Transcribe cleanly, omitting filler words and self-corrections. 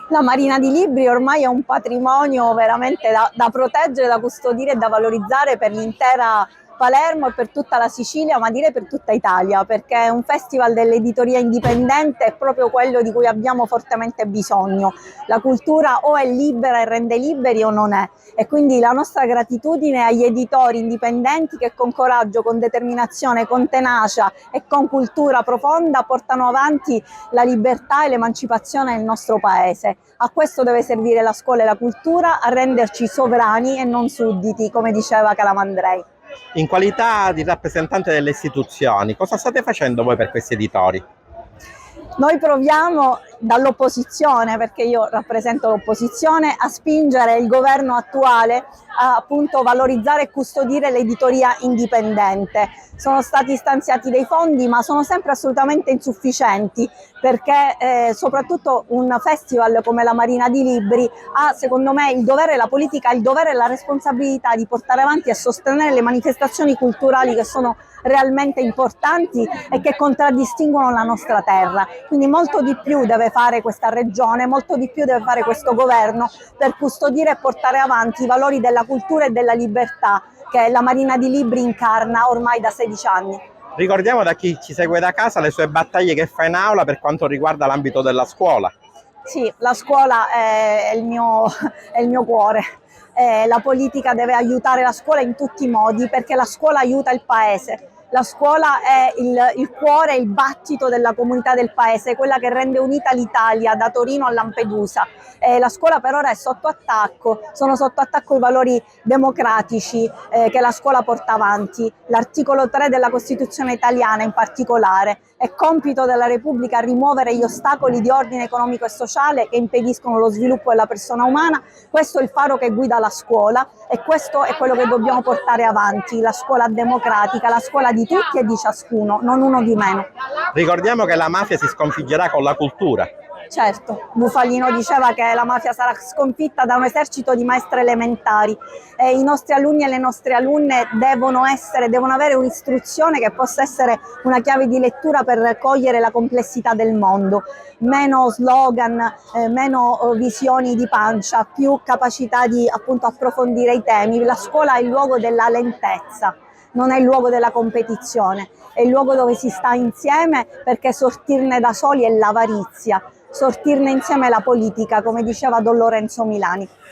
La Marina di Libri ormai è un patrimonio veramente da proteggere, da custodire e da valorizzare per l'intera Palermo e per tutta la Sicilia, ma direi per tutta Italia, perché è un festival dell'editoria indipendente, è proprio quello di cui abbiamo fortemente bisogno. La cultura o è libera e rende liberi o non è. E quindi la nostra gratitudine agli editori indipendenti che con coraggio, con determinazione, con tenacia e con cultura profonda portano avanti la libertà e l'emancipazione nel nostro paese. A questo deve servire la scuola e la cultura, a renderci sovrani e non sudditi, come diceva Calamandrei. In qualità di rappresentante delle istituzioni, cosa state facendo voi per questi editori? Noi proviamo dall'opposizione, perché io rappresento l'opposizione, a spingere il governo attuale a appunto valorizzare e custodire l'editoria indipendente. Sono stati stanziati dei fondi, ma sono sempre assolutamente insufficienti, perché soprattutto un festival come la Marina di Libri ha, secondo me, il dovere, la politica ha il dovere e la responsabilità di portare avanti e sostenere le manifestazioni culturali che sono realmente importanti e che contraddistinguono la nostra terra. Quindi molto di più deve fare questa regione, molto di più deve fare questo governo per custodire e portare avanti i valori della cultura e della libertà che la Marina di Libri incarna ormai da 16 anni. Ricordiamo da chi ci segue da casa le sue battaglie che fa in aula per quanto riguarda l'ambito della scuola. Sì, la scuola è è il mio cuore. La politica deve aiutare la scuola in tutti i modi perché la scuola aiuta il paese. La scuola è il cuore, il battito della comunità del paese, quella che rende unita l'Italia da Torino a Lampedusa. La scuola per ora è sotto attacco, sono sotto attacco i valori democratici che la scuola porta avanti. L'articolo 3 della Costituzione italiana in particolare è compito della Repubblica rimuovere gli ostacoli di ordine economico e sociale che impediscono lo sviluppo della persona umana. Questo è il faro che guida la scuola e questo è quello che dobbiamo portare avanti, la scuola democratica, la scuola di tutti e di ciascuno, non uno di meno. Ricordiamo che la mafia si sconfiggerà con la cultura. Certo, Bufalino diceva che la mafia sarà sconfitta da un esercito di maestre elementari e i nostri alunni e le nostre alunne devono avere un'istruzione che possa essere una chiave di lettura per cogliere la complessità del mondo. Meno slogan, meno visioni di pancia, più capacità di appunto approfondire i temi. La scuola è il luogo della lentezza, non è il luogo della competizione, è il luogo dove si sta insieme perché sortirne da soli è l'avarizia. Sortirne insieme la politica, come diceva Don Lorenzo Milani.